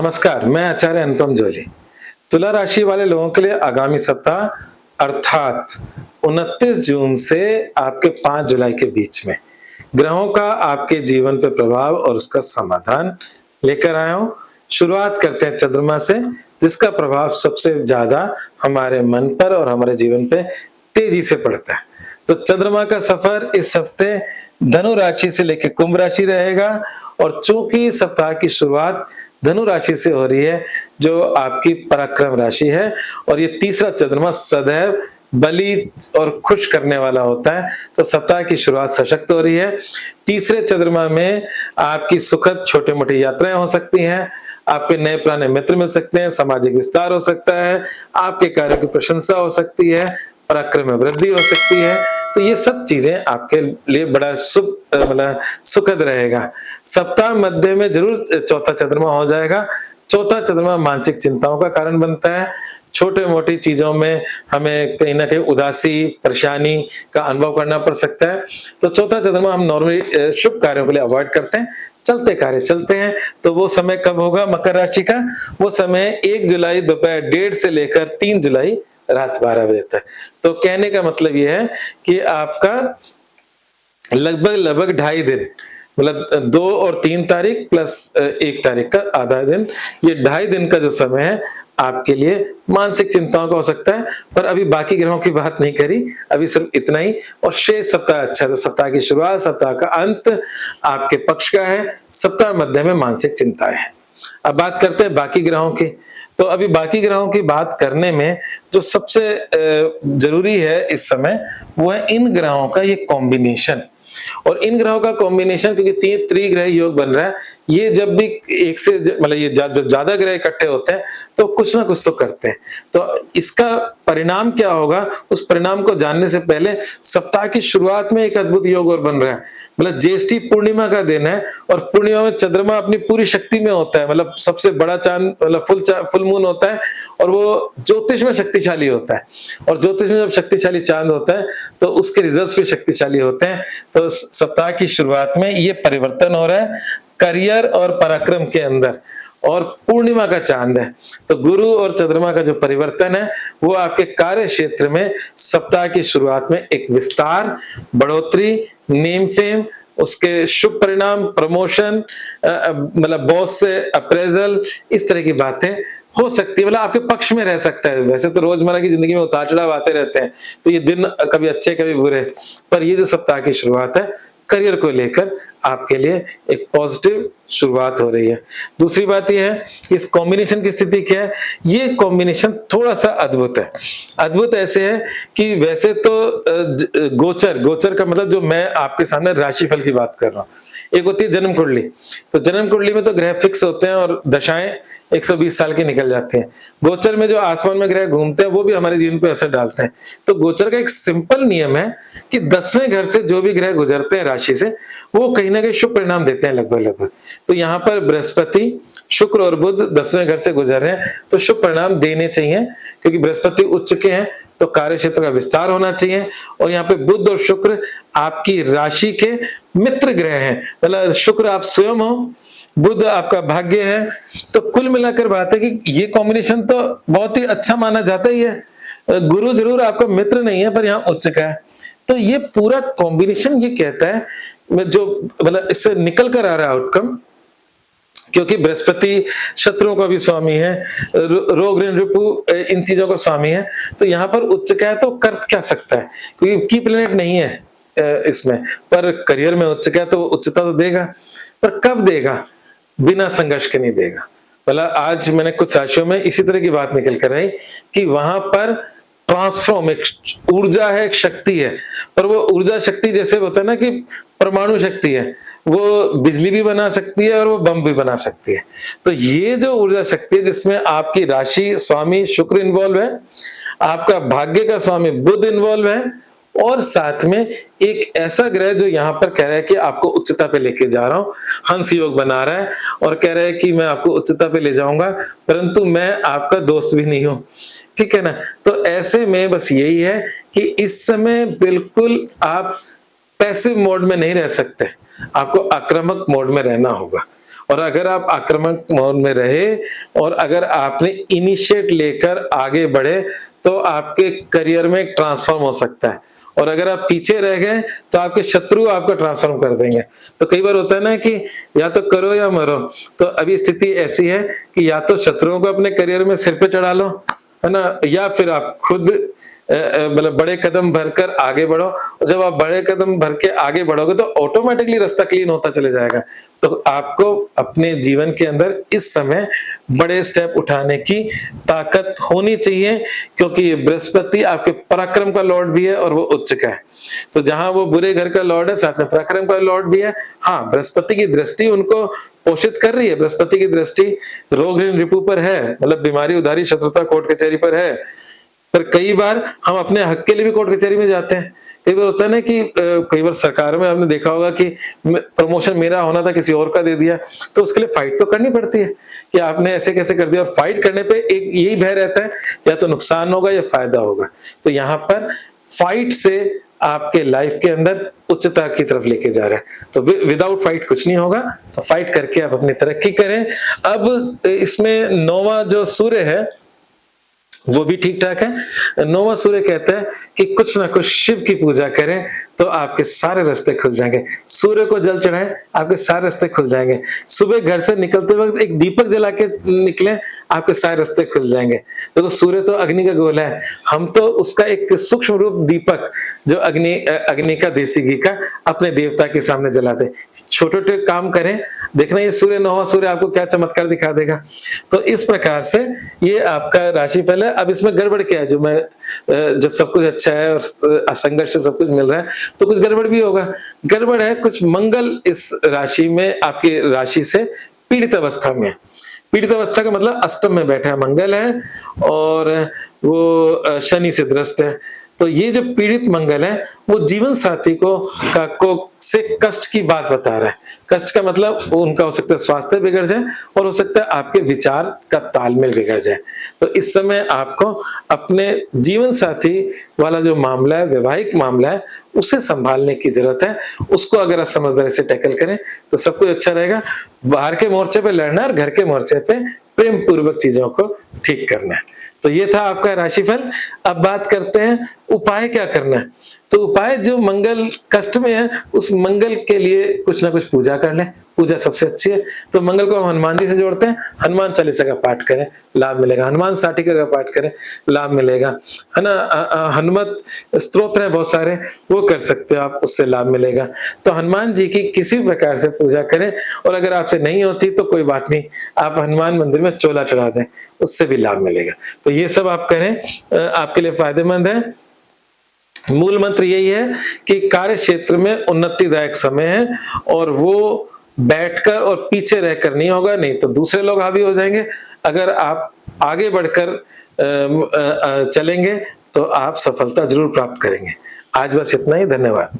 नमस्कार, मैं आचार्य अनुपम जोली। तुला राशि वाले लोगों के लिए आगामी सप्ताह अर्थात 29 जून से आपके 5 जुलाई के बीच में ग्रहों का आपके जीवन पे प्रभाव और उसका समाधान लेकर आया हूं। शुरुआत करते हैं चंद्रमा से, जिसका प्रभाव सबसे ज्यादा हमारे मन पर और हमारे जीवन पे तेजी से पड़ता है। तो चंद्रमा का सफर इस हफ्ते धनु राशि से लेकर कुंभ राशि रहेगा, और चूंकि सप्ताह की शुरुआत धनु राशि से हो रही है जो आपकी पराक्रम राशि है, और ये तीसरा चंद्रमा सदैव बलि और खुश करने वाला होता है, तो सप्ताह की शुरुआत सशक्त हो रही है। तीसरे चंद्रमा में आपकी सुखद छोटी मोटी यात्राएं हो सकती हैं, आपके नए पुराने मित्र मिल सकते हैं, सामाजिक विस्तार हो सकता है, आपके कार्य की प्रशंसा हो सकती है, पराक्रम में वृद्धि हो सकती है। तो ये सब चीजें आपके लिए बड़ा सुखद रहेगा। सप्ताह मध्य में जरूर चौथा चंद्रमा हो जाएगा। चौथा चंद्रमा मानसिक चिंताओं का कारण बनता है। छोटे मोटी चीजों में हमें कहीं ना कहीं उदासी परेशानी का अनुभव करना पड़ सकता है। तो चौथा चंद्रमा हम नॉर्मली शुभ कार्यों के लिए अवॉइड करते हैं, चलते कार्य चलते हैं। तो वो समय कब होगा मकर राशि का? वो समय 1 जुलाई दोपहर 1:30 से लेकर 3 जुलाई रात 12 बजे तक। तो कहने का मतलब यह है कि आपका लगभग 2.5 दिन, मतलब 2 और 3 तारीख प्लस 1 तारीख का आधा दिन, ये 2.5 दिन का जो समय है आपके लिए मानसिक चिंताओं का हो सकता है। पर अभी बाकी ग्रहों की बात नहीं करी, अभी सिर्फ इतना ही। और शेष सप्ताह अच्छा है, तो सप्ताह की शुरुआत सप्ताह का अंत आपके पक्ष का है। सप्ताह मध्य में मानसिक चिंताएं हैं। अब बात करते हैं बाकी ग्रहों की। तो अभी बाकी ग्रहों की बात करने में जो सबसे जरूरी है इस समय, वो है इन ग्रहों का ये कॉम्बिनेशन। और इन ग्रहों का कॉम्बिनेशन, क्योंकि 3 त्रिग्रह योग बन रहा है, ये जब भी एक से मतलब ये जब ज्यादा ग्रह इकट्ठे होते हैं तो कुछ ना कुछ तो करते हैं। तो इसका परिणाम क्या होगा, उस परिणाम को जानने से पहले सप्ताह की शुरुआत में एक अद्भुत योग और बन रहा है। मतलब ज्येष्ठी पूर्णिमा का दिन है, और पूर्णिमा में चंद्रमा अपनी पूरी शक्ति में होता है, मतलब सबसे बड़ा चांद, मतलब फुल मून होता है, और वो ज्योतिष में शक्तिशाली होता है। और ज्योतिष में जब शक्तिशाली चांद होता है तो उसके रिजल्ट्स भी शक्तिशाली होते हैं। तो सप्ताह की शुरुआत में ये परिवर्तन हो रहा है करियर और पराक्रम के अंदर, और पूर्णिमा का चांद है। तो गुरु और चंद्रमा का जो परिवर्तन है वो आपके कार्य क्षेत्र में सप्ताह की शुरुआत में एक विस्तार, बढ़ोतरी, नेम फेम, उसके शुभ परिणाम, प्रमोशन, मतलब बॉस से अप्रेजल, इस तरह की बातें हो सकती है, मतलब आपके पक्ष में रह सकता है। वैसे तो रोजमर्रा की जिंदगी में उतार चढ़ाव आते रहते हैं, तो ये दिन कभी अच्छे कभी बुरे, पर ये जो सप्ताह की शुरुआत है करियर को लेकर आपके लिए एक पॉजिटिव शुरुआत हो रही है। दूसरी बात यह है कि इस कॉम्बिनेशन की स्थिति क्या है। ये कॉम्बिनेशन थोड़ा सा अद्भुत है। अद्भुत ऐसे है कि वैसे तो गोचर का मतलब, जो मैं आपके सामने राशिफल की बात कर रहा हूँ, एक होती है जन्म कुंडली। तो जन्म कुंडली में तो ग्रह फिक्स होते हैं और दशाएं 120 साल की निकल जाती हैं। गोचर में जो आसमान में ग्रह घूमते हैं वो भी हमारे जीवन पे असर डालते हैं। तो गोचर का एक सिंपल नियम है कि 10वें घर से जो भी ग्रह गुजरते हैं राशि से, वो कहीं ना कहीं शुभ परिणाम देते हैं लगभग। तो यहाँ पर बृहस्पति, शुक्र और बुध 10वें घर से गुजर रहे हैं, तो शुभ परिणाम देने चाहिए, क्योंकि बृहस्पति उच्च के हैं तो कार्य क्षेत्र का विस्तार होना चाहिए। और यहाँ पे बुध और शुक्र आपकी राशि के मित्र ग्रह हैं, मतलब शुक्र आप स्वयं हो, बुध आपका भाग्य है। तो कुल मिलाकर बात है कि ये कॉम्बिनेशन तो बहुत ही अच्छा माना जाता ही है। गुरु जरूर आपका मित्र नहीं है, पर यहाँ उच्च का है। तो ये पूरा कॉम्बिनेशन ये कहता है, जो मतलब इससे निकल कर आ रहा है आउटकम, क्योंकि बृहस्पति शत्रुओं का भी स्वामी है, रोग ऋण रिपु इन चीजों का स्वामी है। तो यहाँ पर उच्च का है तो कर क्या सकता है, क्योंकि की प्लेनेट नहीं है इसमें, पर करियर में उच्च का है तो उच्चता तो देगा। पर कब देगा? बिना संघर्ष के नहीं देगा। मतलब आज मैंने कुछ राशियों में इसी तरह की बात निकल कर आई कि वहां पर ट्रांसफॉर्म, एक ऊर्जा है, एक शक्ति है, पर वो ऊर्जा शक्ति जैसे होता है ना कि परमाणु शक्ति है, वो बिजली भी बना सकती है और वो बम भी बना सकती है। तो ये जो ऊर्जा शक्ति है, जिसमें आपकी राशि स्वामी शुक्र इन्वॉल्व है, आपका भाग्य का स्वामी बुध इन्वॉल्व है, और साथ में एक ऐसा ग्रह जो यहाँ पर कह रहा है कि आपको उच्चता पे लेके जा रहा हूं, हंस योग बना रहा है और कह रहा है कि मैं आपको उच्चता पे ले जाऊंगा, परंतु मैं आपका दोस्त भी नहीं हूं। ठीक है ना? तो ऐसे में बस यही है कि इस समय बिल्कुल आप पैसिव मोड में नहीं रह सकते, आपको आक्रामक मोड में रहना होगा। और अगर आप आक्रामक मोड में रहे और अगर आपने इनिशिएट लेकर आगे बढ़े तो आपके करियर में एक ट्रांसफॉर्म हो सकता है। और अगर आप पीछे रह गए तो आपके शत्रु आपको ट्रांसफॉर्म कर देंगे। तो कई बार होता है ना कि या तो करो या मरो। तो अभी स्थिति ऐसी है कि या तो शत्रुओं को अपने करियर में सिर पे चढ़ा लो, है ना, या फिर आप खुद मतलब बड़े कदम भरकर आगे बढ़ो। और जब आप बड़े कदम भर के आगे बढ़ोगे तो ऑटोमेटिकली रास्ता क्लीन होता चले जाएगा। तो आपको अपने जीवन के अंदर इस समय बड़े स्टेप उठाने की ताकत होनी चाहिए, क्योंकि ये बृहस्पति आपके पराक्रम का लॉर्ड भी है और वो उच्च का है। तो जहां वो बुरे घर का लॉर्ड है, साथ में पराक्रम का लॉर्ड भी है। हाँ, बृहस्पति की दृष्टि उनको पोषित कर रही है। बृहस्पति की दृष्टि रोग ऋण रिपु पर है, मतलब बीमारी उधारी शत्रुता कोर्ट कचहरी पर है। पर कई बार हम अपने हक के लिए भी कोर्ट कचहरी में जाते हैं। कई बार होता है ना कि कई बार सरकार में आपने देखा होगा कि प्रमोशन मेरा होना था, किसी और का दे दिया, तो उसके लिए फाइट तो करनी पड़ती है कि आपने ऐसे कैसे कर दिया। और फाइट करने पे एक यही भय रहता है, या तो नुकसान होगा या फायदा होगा। तो यहाँ पर फाइट से आपके लाइफ के अंदर उच्चता की तरफ लेके जा रहा है। तो विदाउट फाइट कुछ नहीं होगा, तो फाइट करके आप अपनी तरक्की करें। अब इसमें 9वां जो सूर्य है वो भी ठीक ठाक है। 9वां सूर्य कहता है कि कुछ ना कुछ शिव की पूजा करें तो आपके सारे रास्ते खुल जाएंगे। सूर्य को जल चढ़ाएं, आपके सारे रास्ते खुल जाएंगे। सुबह घर से निकलते वक्त एक दीपक जला के निकलें, आपके सारे रास्ते खुल जाएंगे। देखो, सूर्य तो अग्नि का गोला है, हम तो उसका एक सूक्ष्म रूप दीपक जो अग्नि का देसी घी का अपने देवता के सामने जलाते। छोटे छोटे काम करें, देखना ये सूर्य 9वां सूर्य आपको क्या चमत्कार दिखा देगा। तो इस प्रकार से ये आपका राशिफल है। अब इसमें गड़बड़ क्या है, जो मैं जब सब कुछ अच्छा है और संघर्ष से सब कुछ मिल रहा है तो कुछ गड़बड़ भी होगा। गड़बड़ है कुछ मंगल इस राशि में, आपकी राशि से पीड़ित अवस्था में। पीड़ित अवस्था का मतलब अष्टम में बैठा है मंगल है और वो शनि से दृष्ट है। तो ये जो पीड़ित मंगल है वो जीवन साथी को से कष्ट की बात बता रहा है। कष्ट का मतलब उनका हो सकता है स्वास्थ्य बिगड़ जाए और हो सकता है आपके विचार का तालमेल बिगड़ जाए। तो इस समय आपको अपने जीवन साथी वाला जो मामला है, वैवाहिक मामला है, उसे संभालने की जरूरत है। उसको अगर आप समझदारी से टैकल करें तो सब कुछ अच्छा रहेगा। बाहर के मोर्चे पे लड़ना और घर के मोर्चे पे प्रेम पूर्वक चीजों को ठीक करना है। तो ये था आपका राशिफल। अब बात करते हैं उपाय क्या करना है। तो उपाय, जो मंगल कष्ट में है उस मंगल के लिए कुछ ना कुछ पूजा कर लें। पूजा सबसे अच्छी है। तो मंगल को हम हनुमान जी से जोड़ते हैं, हनुमान चालीसा का पाठ करें, लाभ मिलेगा। हनुमान साटिका का पाठ करें, लाभ मिलेगा, है ना। हनुमत स्तोत्र है बहुत सारे, वो कर सकते हो आप, उससे लाभ मिलेगा। तो हनुमान जी की किसी प्रकार से पूजा करें। और अगर आपसे नहीं होती तो कोई बात नहीं, आप हनुमान मंदिर में चोला चढ़ा दें, उससे भी लाभ मिलेगा। तो ये सब आप करें, आपके लिए फायदेमंद है। मूल मंत्र यही है कि कार्य क्षेत्र में उन्नतिदायक समय है और वो बैठकर और पीछे रहकर नहीं होगा, नहीं तो दूसरे लोग हावी हो जाएंगे। अगर आप आगे बढ़कर चलेंगे तो आप सफलता जरूर प्राप्त करेंगे। आज बस इतना ही, धन्यवाद।